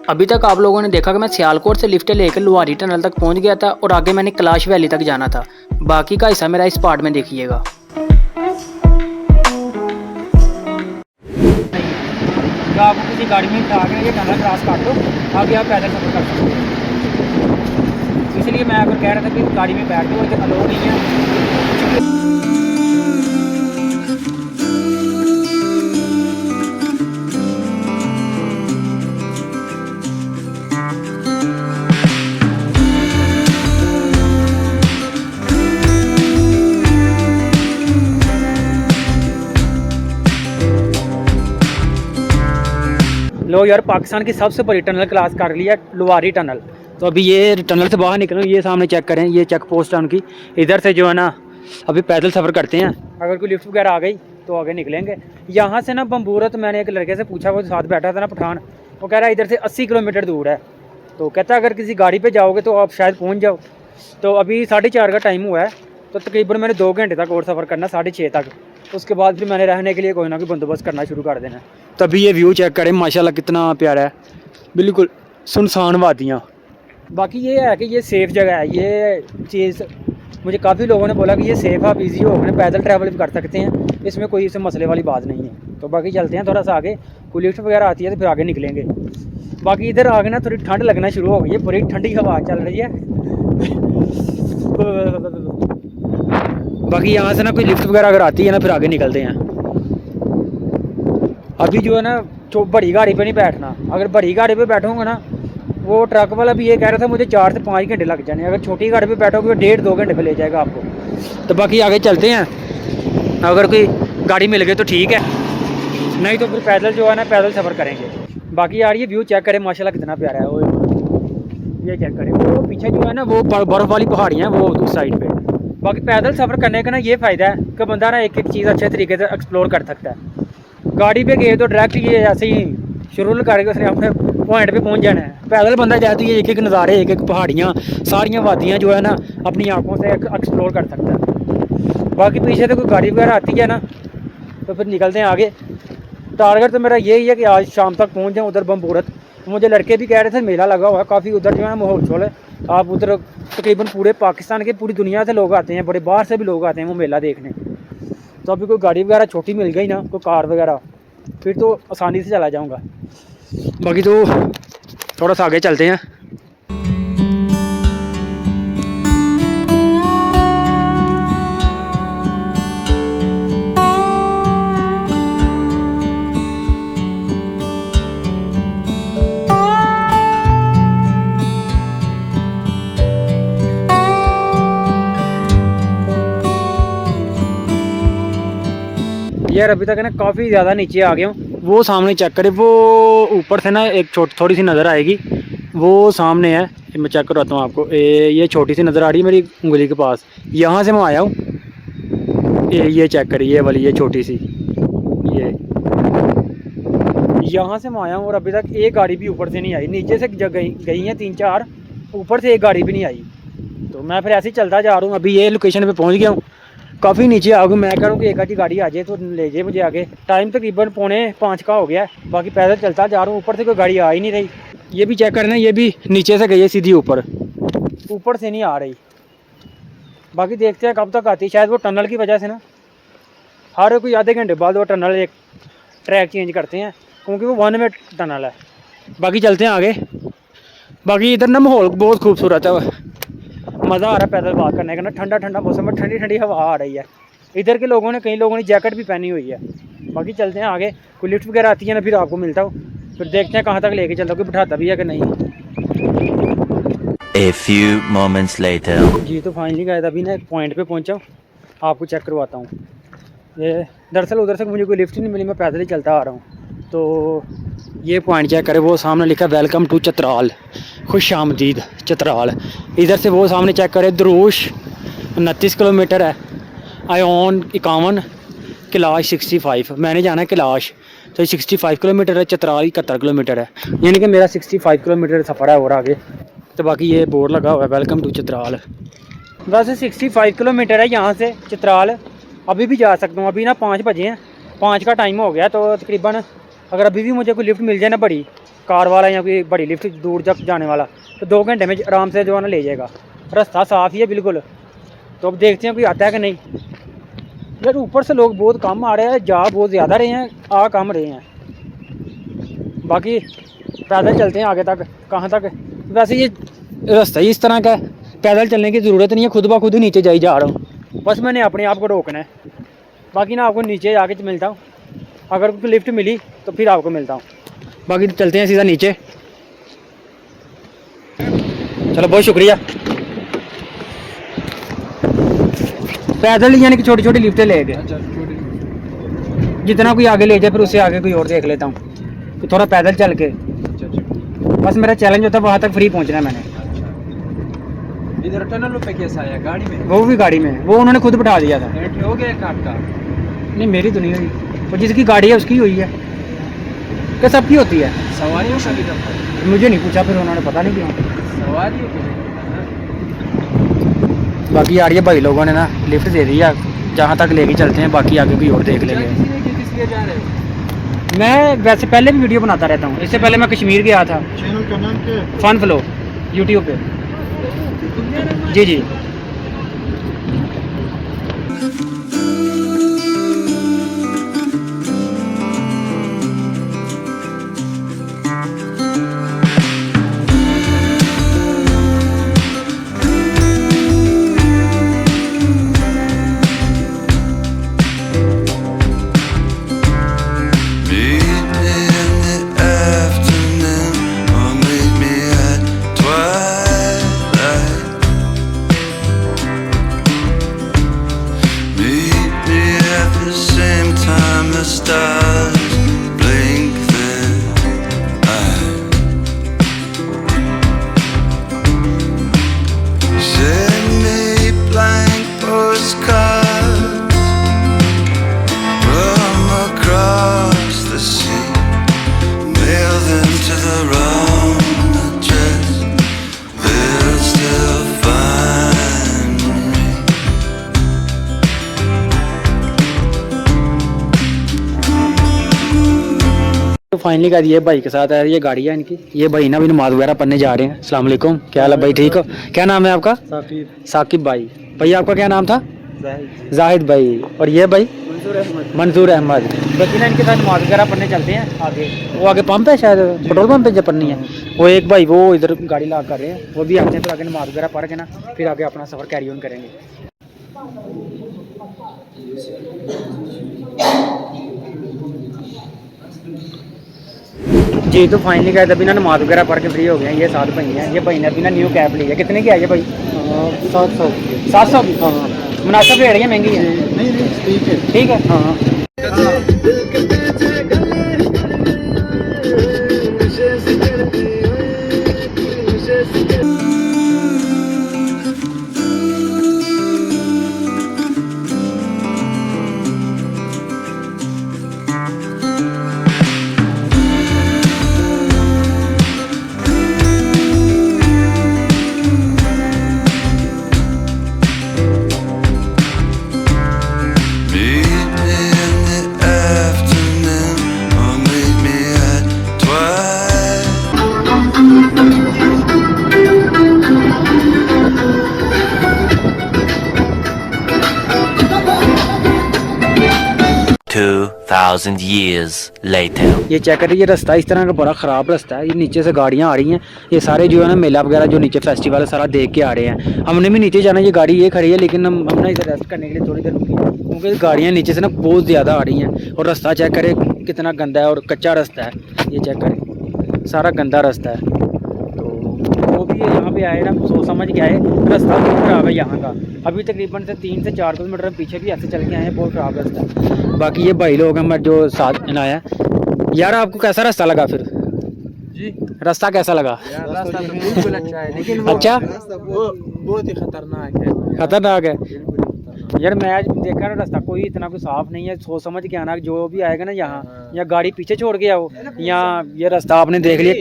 अभी तक आप लोगों ने देखा कि मैं सियालकोट से लिफ्ट लेकर लुहारी टनल तक पहुंच गया था और आगे मैंने कैलाश वैली तक जाना था। बाकी का हिस्सा मेरा इस पार्ट में देखिएगा। तो आपको किसी गाड़ी में बिठा के ये टनल क्रॉस कर दो, आगे आप पैदल सफर कर सकते हो। इसलिए मैं अगर कह रहा था कि गाड़ी में बैठ दो, इधर अलो नहीं है। लो यार, पाकिस्तान की सबसे बड़ी टनल क्रॉस कर लिया, लुहारी टनल। तो अभी ये टनल से बाहर निकलो, ये सामने चेक करें, ये चेक पोस्ट है उनकी। इधर से जो है ना अभी पैदल सफ़र करते हैं, अगर कोई लिफ्ट वगैरह आ गई तो आगे निकलेंगे। यहाँ से ना बम्बूरा, तो मैंने एक लड़के से पूछा, वो साथ बैठा था ना पठान, वो कह रहा है इधर से 80 किलोमीटर दूर है। तो कहता है अगर किसी गाड़ी पर जाओगे तो आप शायद पहुँच जाओ। तो अभी 4:30 का टाइम हुआ है, तो तकरीबन मैंने 2 घंटे तक और सफ़र करना, 6:30 तक। उसके बाद फिर मैंने रहने के लिए कोई ना कोई बंदोबस्त करना शुरू कर देना। तभी ये व्यू चेक करें, माशाल्लाह कितना प्यारा है, बिल्कुल सुनसान वादियाँ। बाकी ये है कि ये सेफ़ जगह है। ये चीज़ मुझे काफ़ी लोगों ने बोला कि ये सेफ़ है, आप ईजी हो गए, पैदल ट्रैवल भी कर सकते हैं, इसमें कोई इसे मसले वाली बात नहीं है। तो बाकी चलते हैं थोड़ा सा आगे, कोई लिफ्ट वगैरह आती है तो फिर आगे निकलेंगे। बाकी इधर आगे ना थोड़ी ठंड लगना शुरू हो गई है, बड़ी ठंडी हवा चल रही है। बाकी यहाँ से ना कोई लिफ्ट वगैरह अगर आती है ना, फिर आगे निकलते हैं। अभी जो है ना बड़ी गाड़ी पे नहीं बैठना, अगर बड़ी गाड़ी पे बैठूंगा ना, वो ट्रक वाला भी ये कह रहा था मुझे 4 से 5 घंटे लग जाने, अगर छोटी गाड़ी पे बैठोगे तो 1.5-2 घंटे पे ले जाएगा आपको। तो बाकी आगे चलते हैं, अगर कोई गाड़ी मिल गई तो ठीक है, नहीं तो फिर पैदल जो है ना पैदल सफ़र करेंगे। बाकी यार ये व्यू चेक करें, माशाल्लाह कितना प्यारा है। वो ये चेक करें, वो पीछे जो है ना वो बर्फ़ वाली पहाड़ियाँ हैं, वो उस साइड पर। बाकी पैदल सफ़र करने का ना ये फ़ायदा है कि बंदा ना एक एक चीज़ अच्छे तरीके से एक्सप्लोर कर सकता है। गाड़ी पे गए तो डायरेक्ट ये ऐसे ही शुरू करके उसने अपने पॉइंट पे पहुंच जाना है। पैदल बंदा जाए तो ये एक एक नज़ारे, एक एक पहाड़ियाँ, सारियाँ वादियाँ जो है ना अपनी आंखों से एक्सप्लोर कर सकता है। बाकी पीछे से कोई गाड़ी वगैरह आती है ना तो फिर निकलते हैं आगे। टारगेट तो मेरा यही है कि आज शाम तक पहुँच जाऊँ उधर बम्बूरत। मुझे लड़के भी कह रहे थे मेला लगा हुआ है काफ़ी उधर जो है माहौल शोल है। आप उधर तकरीबन पूरे पाकिस्तान के, पूरी दुनिया से लोग आते हैं, बड़े बाहर से भी लोग आते हैं वो मेला देखने। तो अभी कोई गाड़ी वगैरह छोटी मिल गई ना, कोई कार वगैरह, फिर तो आसानी से चला जाऊंगा। बाकी तो थोड़ा सा आगे चलते हैं। यार अभी तक ना काफ़ी ज़्यादा नीचे आ गया हूँ। वो सामने चेक करें, वो ऊपर से ना एक थोड़ी सी नज़र आएगी, वो सामने है। मैं चेक करवाता हूँ आपको। ये छोटी सी नज़र आ रही है मेरी उंगली के पास, यहाँ से मैं आया हूँ। ये चेक करिए, ये वाली, ये छोटी सी, ये यहाँ से मैं आया हूँ और अभी तक एक गाड़ी भी ऊपर से नहीं आई। नीचे से गई हैं 3-4, ऊपर से एक गाड़ी भी नहीं आई। तो मैं फिर ऐसे ही चलता जा रहा हूँ। अभी ये लोकेशन पर पहुँच गया हूँ, काफ़ी नीचे आ गई। मैं कह रहा हूँ कि एक आधी गाड़ी आ जाए तो ले जाए मुझे आगे। टाइम तकरीबन 4:45 का हो गया है। बाकी पैदल चलता जा रहा हूँ, ऊपर से कोई गाड़ी आ ही नहीं रही। ये भी चेक करना, ये भी नीचे से गई है सीधी ऊपर से नहीं आ रही। बाकी देखते हैं कब तक आती है। शायद वो टनल की वजह से ना हर कोई आधे घंटे बाद वो टनल एक ट्रैक चेंज करते हैं, क्योंकि वो 1 वे टनल है। बाकी चलते हैं आगे। बाकी इधर ना माहौल बहुत खूबसूरत है, मज़ा आ रहा है पैदल वॉक करने का ना। ठंडा ठंडा मौसम में ठंडी ठंडी हवा आ रही है। इधर के लोगों ने, कई लोगों ने जैकेट भी पहनी हुई है। बाकी चलते हैं आगे, कोई लिफ्ट वगैरह आती है ना फिर आपको मिलता हूँ, फिर देखते हैं कहाँ तक लेके चलता हूँ, कि बिठाता भी है कि नहीं। A few moments later. जी तो फाइनली गए अभी ना एक पॉइंट पे पहुँचा हूँ, आपको चेक करवाता हूँ। ये दरअसल उधर से मुझे कोई लिफ्ट नहीं मिली, मैं पैदल ही चलता आ रहा हूँ। तो ये पॉइंट चेक करें, वो सामने लिखा वेलकम टू चित्राल, खुश आमदीद चित्राल। इधर से वो सामने चेक करें, दरूश 29 किलोमीटर है, आयोन 51, कैलाश 65। मैंने जाना है कैलाश, तो 65 किलोमीटर है, चित्राल 71 किलोमीटर है, यानी कि मेरा 65 किलोमीटर सफ़र है और आगे। तो बाकी ये बोर्ड लगा हुआ है वेलकम टू चित्राल। वैसे 65 किलोमीटर है यहाँ से चित्राल। अभी भी जा सकता हूँ, अभी ना 5 बजे हैं, 5 का टाइम हो गया, तो तकरीबन अगर अभी भी मुझे कोई लिफ्ट मिल जाए ना बड़ी कार वाला या कोई बड़ी लिफ्ट दूर तक जाने वाला, तो 2 घंटे में आराम से जो है ना ले जाएगा। रास्ता साफ़ ही है बिल्कुल। तो अब देखते हैं कोई आता है कि नहीं। यार ऊपर से लोग बहुत कम आ रहे हैं, जा बहुत ज़्यादा रहे हैं, आ कम रहे हैं। बाकी पैदल चलते हैं आगे तक, कहाँ तक। वैसे ये रास्ता ही इस तरह का है, पैदल चलने की ज़रूरत नहीं है, खुद ब खुद ही नीचे जा रहा हूँ। बस मैंने अपने आप को रोकना है। बाकी ना आपको नीचे आके मिलता हूँ, अगर कोई लिफ्ट मिली तो फिर आपको मिलता हूँ। बाकी चलते हैं सीधा नीचे। चलो बहुत शुक्रिया। पैदल यानी कि छोटी छोटी लिफ्टें ले गए, जितना कोई आगे ले जाए फिर उससे आगे कोई और देख लेता हूँ, तो थोड़ा पैदल चल के। बस मेरा चैलेंज होता है वहाँ तक फ्री पहुँचना है मैंने। इधर टनल पे कैसा आया गाड़ी में? वो भी गाड़ी में, वो उन्होंने खुद बैठा दिया था। एंट्री हो गया कार का? नहीं मेरी तो नहीं हुई, वो जिसकी गाड़ी है उसकी हुई है। क्या सबकी होती है? सवारियों का भी दफा, मुझे नहीं पूछा, फिर उन्होंने पता नहीं क्यों। सवारियों को बाकी यार ये भाई लोगों ने ना लिफ्ट दे दी है, जहाँ तक लेके चलते हैं, बाकी आगे कोई और देख लेंगे। किस लिए जा रहे हो? मैं वैसे पहले भी वीडियो बनाता रहता हूँ, इससे पहले मैं कश्मीर गया था। चैनल का नाम क्या है? फन फ्लो यूट्यूब पे। जी जी। तो फाइनली का ये भाई के साथ है, ये गाड़ी है इनकी। ये भाई ना भी नमाज वगैरह पढ़ने जा रहे हैं। अस्सलाम वालेकुम, क्या हाल है भाई, ठीक हो? क्या नाम है आपका? साकिब भाई। भैया आपका क्या नाम था? जाहिद भाई। और ये भाई मंसूर अहमद। बाकी ना इनके साथ नमाज वगैरह पढ़ने चलते हैं आगे। वो आगे पंप है शायद, पेट्रोल पंप पे जब पढ़नी है। वो एक भाई वो इधर गाड़ी ला कर रहे हैं, वो भी आते हैं, फिर आगे नमाज वगैरह पढ़ के ना फिर आगे अपना सफ़र कैरी ऑन करेंगे। जी तो फाइनली गए अभी ना नमाज वगैरह पढ़ के फ्री हो गए हैं। ये 7 भाई हैं। ये भाई ने अभी ना न्यू कैब ली है। कितने की आई है भाई? 700 की। हाँ मुनासिब रेट है, महंगी है? नहीं ठीक है। ठीक है हाँ। thousand years later. ये चेक करिए, ये रास्ता इस तरह का बड़ा ख़राब रास्ता है। ये नीचे से गाड़ियाँ आ रही हैं, ये सारे जो है ना मेला वगैरह जो नीचे फेस्टिवल है सारा देख के आ रहे हैं। हमने भी नीचे जाना, ये गाड़ी ये खड़ी है, लेकिन हम ना इधर रेस्ट करने के लिए थोड़ी देर रुकी, क्योंकि गाड़ियाँ नीचे से ना बहुत ज़्यादा आ रही हैं। और रास्ता चेक करें कितना गंदा है और कच्चा रास्ता है। ये चेक करें सारा गंदा रास्ता है। तो वो भी यहाँ पे आए ना सोच समझ के आए, रास्ता बहुत ख़राब है यहाँ का। अभी तकरीबन से 3 से 4 किलोमीटर पीछे भी ऐसे चल के आए हैं, बहुत ख़राब रास्ता है। बाकी ये भाई लोग हैं जो साथ आया। यार आपको कैसा रास्ता लगा फिर? जी रास्ता कैसा लगा? यार रास्ता तो बिल्कुल अच्छा है, लेकिन वो अच्छा रास्ता वो बहुत ही खतरनाक है। खतरनाक है बिल्कुल खतरनाक। यार। मैं आज देखा ना रास्ता कोई इतना कोई साफ नहीं है। सोच समझ के आना, जो भी आएगा ना यहाँ या गाड़ी पीछे छोड़ के आओ, या ये रास्ता आपने देख लिया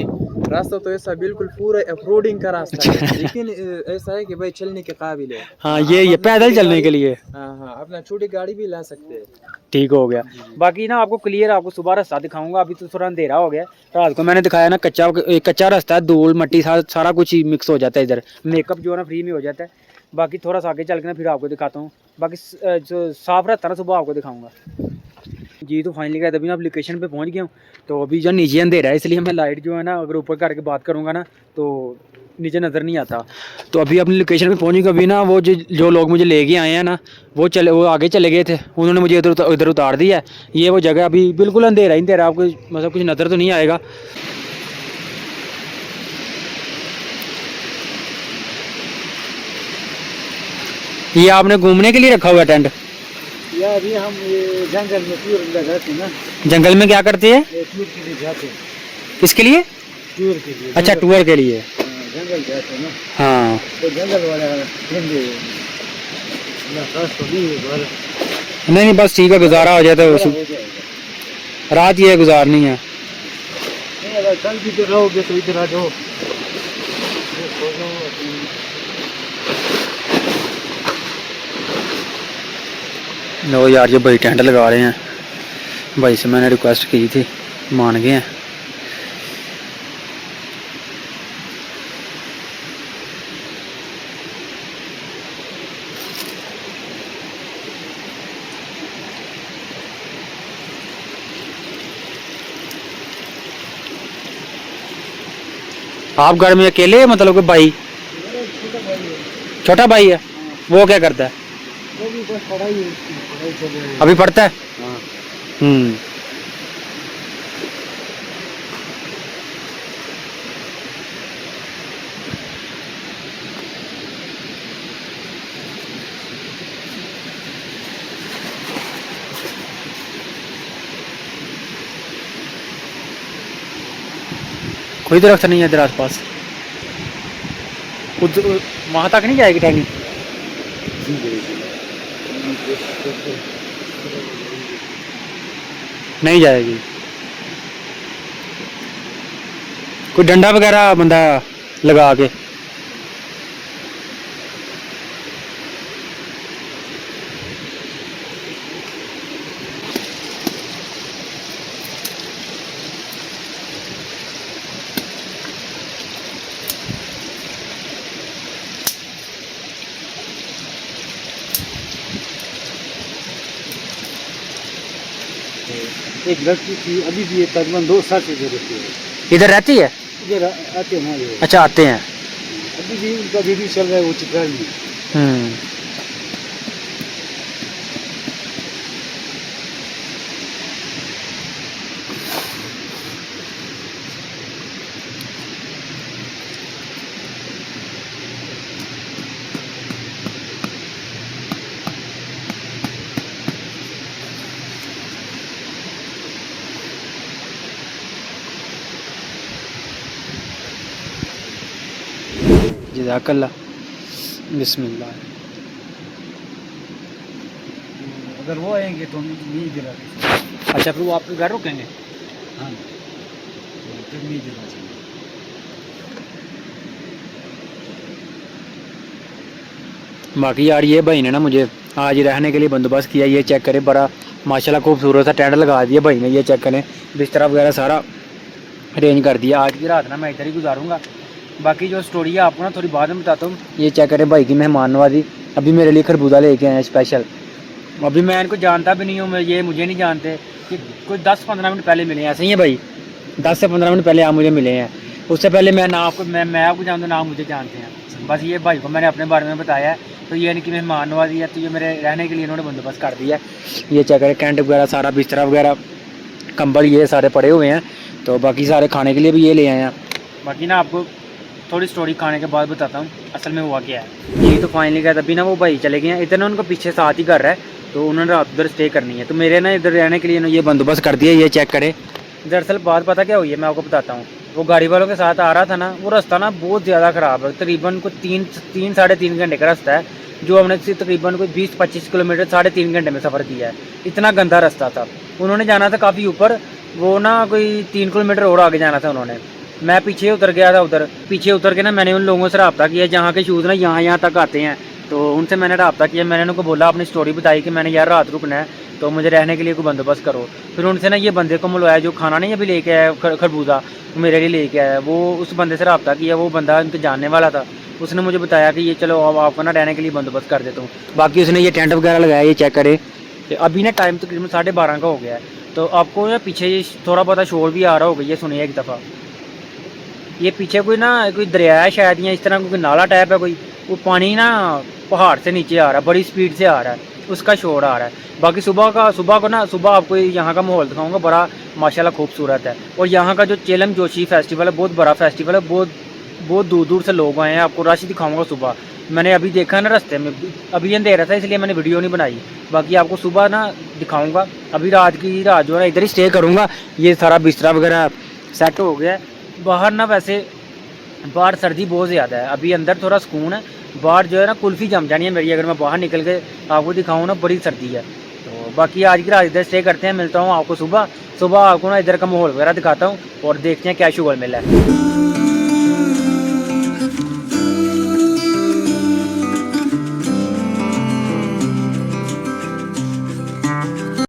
रास्ता तो ऐसा बिल्कुल पूरा ऑफरोडिंग का रास्ता है, लेकिन ऐसा है कि भाई चलने के काबिल है। हाँ ये पैदल चलने के लिए हाँ, अपना छोटी गाड़ी भी ला सकते हैं। ठीक हो गया। बाकी ना आपको क्लियर आपको सुबह रास्ता दिखाऊंगा, अभी तो थोड़ा अंधेरा हो गया। रात को मैंने दिखाया ना कच्चा रास्ता है, धूल मट्टी सारा कुछ ही मिक्स हो जाता है इधर, मेकअप जो है ना फ्री में हो जाता है। बाकी थोड़ा सा आगे चल के ना फिर आपको दिखाता हूँ, बाकी जो साफ रास्ता ना सुबह आपको दिखाऊंगा जी। तो फाइनली क्या तभी ना लोकेशन पे पहुंच गया हूँ। तो अभी जो नीचे अंधेरा है इसलिए मैं लाइट जो है ना अगर ऊपर करके बात करूँगा ना तो नीचे नज़र नहीं आता। तो अभी अपनी लोकेशन पे पहुंची, कभी ना वो जो लोग मुझे लेके आए हैं ना वो आगे चले गए थे, उन्होंने मुझे इधर उतार दिया। ये वो जगह अभी बिल्कुल अंधेरा ही अंधेरा, आपको मतलब कुछ नज़र तो नहीं आएगा। ये आपने घूमने के लिए रखा हुआ है टेंट? या अभी हम ये जंगल में टूर लगाते हैं ना, जंगल में क्या करते हैं? ये टूर के लिए जाते हैं, किसके लिए? टूर के लिए। अच्छा टूर के लिए। जंगल जाते हैं ना, हाँ तो जंगल वाला ठंडे ना खास तो नहीं है बाहर नहीं बस ठीक है, गुजारा हो जाए तो हो जाएगा। रात ये गुजारनी है। नहीं अगर कल भी तो रहोगे तो इधर आ जाओ। लो यार ये भाई टेंट लगा रहे हैं, भाई से मैंने रिक्वेस्ट की थी, मान गए हैं। आप घर में अकेले हैं मतलब कि भाई? छोटा भाई है, वो क्या करता है? वो भी बस पढ़ाई चल रही है। अभी पढ़ता है? हाँ। कोई दरख्त नहीं है इधर आस पास, वहाँ तक नहीं जाएगी टहनी? नहीं जाएगी। कोई डंडा वगैरह बंदा लगा के एक लड़की थी, अभी भी ये तकरीबन 2 साल से इधर रहती है। इधर रहती है? इधर आते हैं ना ये, अच्छा आते हैं। अभी भी उनका बेबी चल रहा है, वो चित्राल में। जज़ाकल्लाह। बिस्मिल्लाह। अगर वो आएंगे तो नहीं दिला सकते। अच्छा फिर वो आपके घर रुकेंगे? हाँ फिर नहीं दिला सकते। बाकी यार ये भाई ने ना मुझे आज रहने के लिए बंदोबस्त किया, ये चेक करें, बड़ा माशाल्लाह खूबसूरत सा टेंट लगा दिया भाई ने, ये चेक करें, बिस्तरा वगैरह सारा अरेंज कर दिया। आज की रात ना मैं इधर ही गुजारूंगा। बाकी जो स्टोरी है आपको ना थोड़ी बाद में बताता हूँ। ये चेक करें भाई की मेहमान नवाजी, अभी मेरे लिए खरबूजा लेके आए हैं स्पेशल। अभी मैं इनको जानता भी नहीं हूँ, ये मुझे नहीं जानते, कि कुछ 10-15 मिनट पहले मिले हैं, ऐसे ही है भाई, 10 से 15 मिनट पहले आप मुझे मिले हैं। उससे पहले मैं आपको जानता हूँ, ना आप मुझे जानते हैं। बस ये भाई को मैंने अपने बारे में बताया है, तो ये इनकी मेहमान नवाजी है, तो ये मेरे रहने के लिए इन्होंने बंदोबस्त कर दिया है। ये चेक करें टेंट वगैरह सारा, बिस्तरा वगैरह, कंबल ये सारे पड़े हुए हैं। तो बाकी सारे खाने के लिए भी ये ले आए हैं। बाकी ना आपको थोड़ी स्टोरी खाने के बाद बताता हूँ असल में हुआ क्या है। ये तो फाइनली क्या, तभी ना वो भाई चले गए हैं, इतना उनको पीछे साथ ही कर रहा है, तो उन्होंने रात उधर स्टे करनी है, तो मेरे ना इधर रहने के लिए ये बंदोबस्त कर दिया। ये चेक करें। दरअसल बात पता क्या हुई है, मैं आपको बताता हूँ। वो गाड़ी वालों के साथ आ रहा था ना, वो रास्ता ना बहुत ज़्यादा ख़राब है, तकरीबन कुछ 3-3.5 घंटे का रास्ता है, जो हमने तकरीबन कोई 20-25 किलोमीटर 3.5 घंटे में सफ़र किया है। इतना गंदा रास्ता था। उन्होंने जाना था काफ़ी ऊपर, वो ना कोई 3 किलोमीटर और आगे जाना था उन्होंने। मैं पीछे उतर गया था उधर। पीछे उतर के ना मैंने उन लोगों से रब्ता किया जहाँ के शूज़ ना यहाँ तक आते हैं, तो उनसे मैंने रब्ता किया। मैंने उनको बोला, अपनी स्टोरी बताई कि मैंने यार रात रुकना है तो मुझे रहने के लिए कोई बंदोबस्त करो। फिर उनसे ना ये बंदे को मिलवाया जो खाना नहीं अभी लेके आया, खरबूजा मेरे लिए लेके आया, वो उस बंदे से रब्ता किया। वो बंदा उनके जानने वाला था, उसने मुझे बताया कि ये चलो अब आपको ना रहने के लिए बंदोबस्त कर देता हूँ। बाकी उसने ये टेंट वगैरह लगाया, ये चेक करे। अभी ना टाइम तकरीबन 12:30 का हो गया है, तो आपको ना पीछे थोड़ा बहुत शोर भी आ रहा होगा, ये सुनिए एक दफ़ा। ये पीछे कोई दरिया है शायद, या इस तरह कोई नाला टाइप है कोई, वो पानी ना पहाड़ से नीचे आ रहा है, बड़ी स्पीड से आ रहा है, उसका शोर आ रहा है। बाकी सुबह आपको यहाँ का माहौल दिखाऊंगा, बड़ा माशाल्लाह खूबसूरत है। और यहाँ का जो चेलम जोशी फेस्टिवल है, बहुत बड़ा फेस्टिवल है, बहुत दूर दूर से लोग आए हैं। आपको रश दिखाऊंगा सुबह। मैंने अभी देखा ना रास्ते में, अभी अंधेरा था इसलिए मैंने वीडियो नहीं बनाई, बाकी आपको सुबह ना दिखाऊंगा। अभी रात जो है इधर ही स्टे करूँगा। ये सारा बिस्तरा वगैरह सेट हो गया है। बाहर ना वैसे बाहर सर्दी बहुत ज़्यादा है, अभी अंदर थोड़ा सुकून है। बाहर जो है ना कुल्फ़ी जम जानी है मेरी, अगर मैं बाहर निकल के आपको दिखाऊँ ना, बड़ी सर्दी है। तो बाकी आज की रात इधर स्टे करते हैं, मिलता हूँ आपको सुबह आपको ना इधर का माहौल वगैरह दिखाता हूँ और देखते हैं क्या शुगर मिला है।